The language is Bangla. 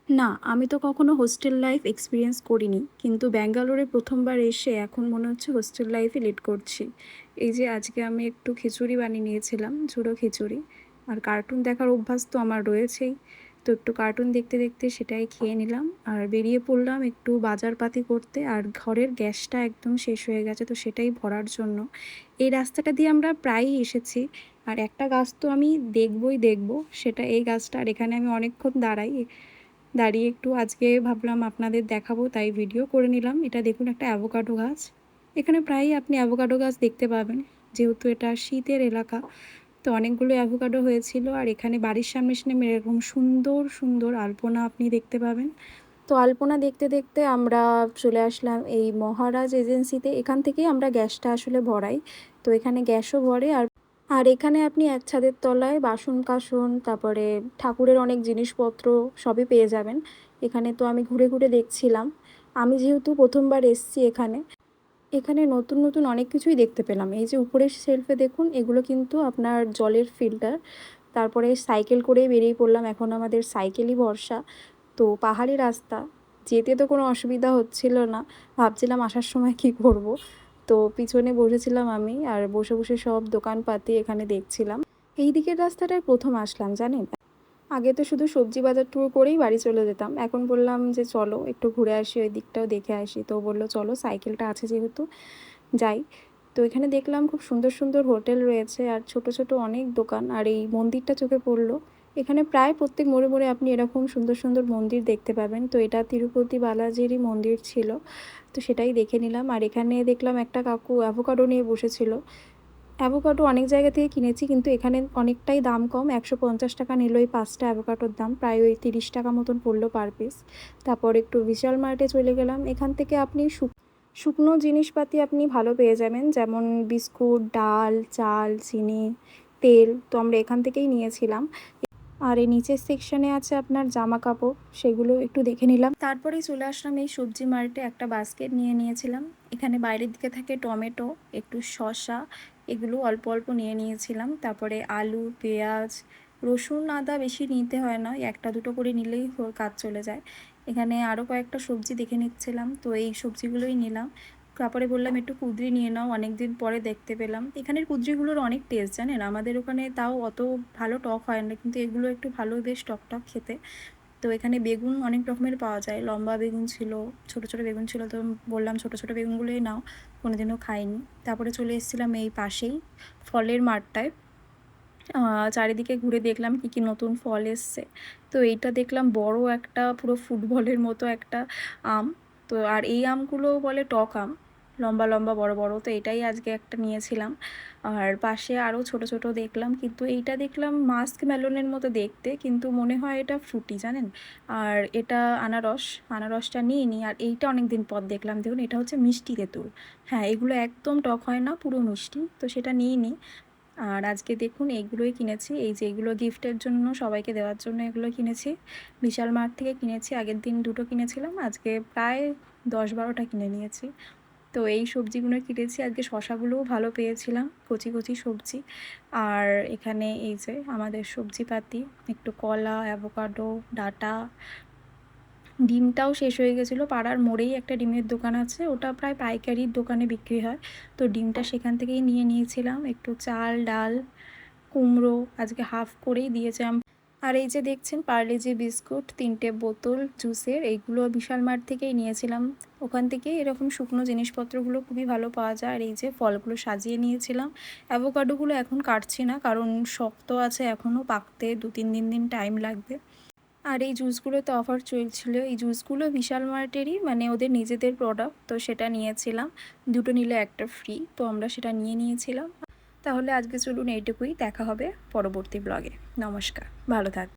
না, আমি তো কখনো হোস্টেল লাইফ এক্সপেরিয়েন্স করিনি। কিন্তু ব্যাঙ্গালোরে ১ম বার এসে এখন মনে হচ্ছে হোস্টেল লাইফই লিড করছি। এই যে আজকে আমি একটু খিচুড়ি বানিয়ে নিয়েছিলাম, ঝুড়ো খিচুড়ি। আর কার্টুন দেখার অভ্যাস তো আমার রয়েছেই। তো একটু কার্টুন দেখতে, দেখতে সেটাই খেয়ে নিলাম। আর বেরিয়ে পড়লাম একটু বাজারপাতি করতে। আর ঘরের গ্যাসটা একদম শেষ হয়ে গেছে, তো সেটাই ভরার জন্য। এই রাস্তাটা দিয়ে আমরা প্রায়ই এসেছি। আর একটা গাছ তো আমি দেখবই দেখব, সেটা এই গাছটা। আর এখানে আমি অনেকক্ষণ দাঁড়াই। দাঁড়িয়ে একটু আজকে ভাবলাম আপনাদের দেখাবো, তাই ভিডিও করে নিলাম। এটা দেখুন, একটা অ্যাভোকাডো গাছ। এখানে প্রায়ই আপনি অ্যাভোকাডো গাছ দেখতে পাবেন, যেহেতু এটা শীতের এলাকা। তো অনেকগুলো অ্যাভোকাডো হয়েছিল। আর এখানে বাড়ির সামনে সামনে এরকম সুন্দর সুন্দর আলপনা আপনি দেখতে পাবেন। তো আলপনা দেখতে দেখতে আমরা চলে আসলাম এই মহারাজ এজেন্সিতে। এখান থেকেই আমরা গ্যাসটা আসলে ভরাই। তো এখানে গ্যাসও ভরে। আর আর এখানে আপনি এক ছাদের তলায় বাসন কাসন, তারপরে ঠাকুরের অনেক জিনিসপত্র সবই পেয়ে যাবেন। এখানে তো আমি ঘুরে ঘুরে দেখছিলাম। আমি যেহেতু প্রথমবার এসছি এখানে, এখানে নতুন নতুন অনেক কিছুই দেখতে পেলাম। এই যে উপরের শেলফে দেখুন, এগুলো কিন্তু আপনার জলের ফিল্টার। তারপরে সাইকেল করেই বেরিয়ে পড়লাম, এখন আমাদের সাইকেলই ভরসা। তো পাহাড়ি রাস্তা, যেতে তো কোনো অসুবিধা হচ্ছিল না। ভাবছিলাম আসার সময় কী করব। তো পিছনে বসেছিলাম আমি, আর বসে বসে সব দোকানপাতি এখানে দেখছিলাম। এই দিকের রাস্তাটায় প্রথম আসলাম জানেন। আগে তো শুধু সবজি বাজার ট্যুর করেই বাড়ি চলে যেতাম। এখন বললাম যে চলো একটু ঘুরে আসি, ওই দিকটাও দেখে আসি। তো বললো চলো, সাইকেলটা আছে যেহেতু যাই। তো এখানে দেখলাম খুব সুন্দর সুন্দর হোটেল রয়েছে আর ছোট ছোট অনেক দোকান। আর এই মন্দিরটা চোখে পড়লো। এখানে প্রায় প্রত্যেক মোড়ে মোড়ে আপনি এরকম সুন্দর সুন্দর মন্দির দেখতে পাবেন। তো এটা তিরুপতি বালাজিরই মন্দির ছিল। তো সেটাই দেখে নিলাম। আর এখানে দেখলাম একটা কাকু অ্যাভোকাডো নিয়ে বসেছিল। অ্যাভোকাডো অনেক জায়গা থেকে কিনেছি, কিন্তু এখানে অনেকটাই দাম কম। ১৫০ টাকা নিল এই ৫টা অ্যাভোকাডোর দাম, প্রায় ওই ৩০ টাকা মতন পড়লো পার পিস। তারপর একটু বিশাল মার্টে চলে গেলাম। এখান থেকে আপনি শুকনো জিনিসপাতি আপনি ভালো পেয়ে যাবেন, যেমন বিস্কুট, ডাল, চাল, চিনি, তেল। তো আমরা এখান থেকেই নিয়েছিলাম। আর এই নিচের সেকশনে আছে আপনার জামা কাপড়, সেগুলো একটু দেখে নিলাম। তারপরেই চলে আসলাম এই সবজি মার্কেটে, একটা বাস্কেট নিয়ে নিয়েছিলাম। এখানে বাইরের দিকে থাকে টমেটো, একটু শসা, এগুলো অল্প অল্প নিয়ে নিয়েছিলাম। তারপরে আলু, পেঁয়াজ, রসুন, আদা বেশি নিতে হয় না, একটা দুটো করে নিলেই কাজ চলে যায়। এখানে আরও কয়েকটা সবজি দেখে নিচ্ছিলাম, তো এই সবজিগুলোই নিলাম। তারপরে বললাম একটু কুঁদরি নিয়ে নাও, অনেক দিন পরে দেখতে পেলাম। এখানের কুঁদরিগুলোর অনেক টেস্ট জানেন, আমাদের ওখানে তাও অত ভালো টক হয় না, কিন্তু এগুলো একটু ভালো, বেশ টক টক খেতে। তো এখানে বেগুন অনেক রকমের পাওয়া যায়, লম্বা বেগুন ছিল, ছোট ছোট বেগুন ছিল। তো বললাম ছোট ছোট বেগুনগুলোই নাও, কোনোদিনও খাইনি। তারপরে চলে এসেছিলাম এই পাশেই ফলের মাঠটায়। চারিদিকে ঘুরে দেখলাম কী কী নতুন ফল এসছে। তো এইটা দেখলাম বড় একটা, পুরো ফুটবলের মতো একটা আম। তো আর এই আমগুলো বলে টক আম, লম্বা লম্বা বড় বড়। তো এটাই আজকে একটা নিয়েছিলাম। আর পাশে আরও ছোট ছোট দেখলাম, কিন্তু এইটা দেখলাম মাস্ক মেলনের মতো দেখতে, কিন্তু মনে হয় এটা ফ্রুটি জানেন। আর এটা আনারস, আনারসটা নিইনি। আর এইটা অনেক দিন পর দেখলাম, দেখুন এটা হচ্ছে মিষ্টি তেঁতুল। হ্যাঁ, এগুলো একদম টক হয় না, পুরো মিষ্টি। তো সেটা নিইনি। আর আজকে দেখুন এইগুলোই কিনেছি, এই যে এগুলো গিফটের জন্য, সবাইকে দেওয়ার জন্য এগুলো কিনেছি। বিশাল মার্ট থেকে কিনেছি, আগের দিন দুটো কিনেছিলাম, আজকে প্রায় ১০-১২টা কিনে নিয়েছি। তো এই সবজিগুলো কিনেছি আজকে। শশাগুলোও ভালো পেয়েছিলাম, কচি কচি সবজি। আর এখানে এই যে আমাদের সবজিপাতি, একটু কলা, অ্যাভোকাডো, ডাঁটা। ডিমটাও শেষ হয়ে গেছিলো। পাড়ার মোড়েই একটা ডিমের দোকান আছে, ওটা প্রায় পাইকারির দোকানে বিক্রি হয়। তো ডিমটা সেখান থেকেই নিয়ে নিয়েছিলাম। একটু চাল, ডাল, কুমড়ো আজকে হাফ করেই দিয়েছে। আর এই যে দেখছেন পার্লেজি বিস্কুট, 3টে বোতল জুসের, এইগুলো বিশাল মার্ট থেকেই নিয়েছিলাম। ওখান থেকে এরকম শুকনো জিনিসপত্রগুলো খুবই ভালো পাওয়া যায়। আর এই যে ফলগুলো সাজিয়ে নিয়েছিলাম। অ্যাভোকাডোগুলো এখন কাটছি না, কারণ শক্ত আছে, এখনও পাকতে 2-3 দিন টাইম লাগবে। আর এই জুসগুলোতে অফার চলছিল। এই জুসগুলো বিশাল মার্টেরই, মানে ওদের নিজেদের প্রোডাক্ট। তো সেটা নিয়েছিলাম, দুটো নিলে একটা ফ্রি। তো আমরা সেটা নিয়ে নিয়েছিলাম। তাহলে আজকে চলুন এইটুকুই, দেখা হবে পরবর্তী ব্লগে। নমস্কার, ভালো থাক।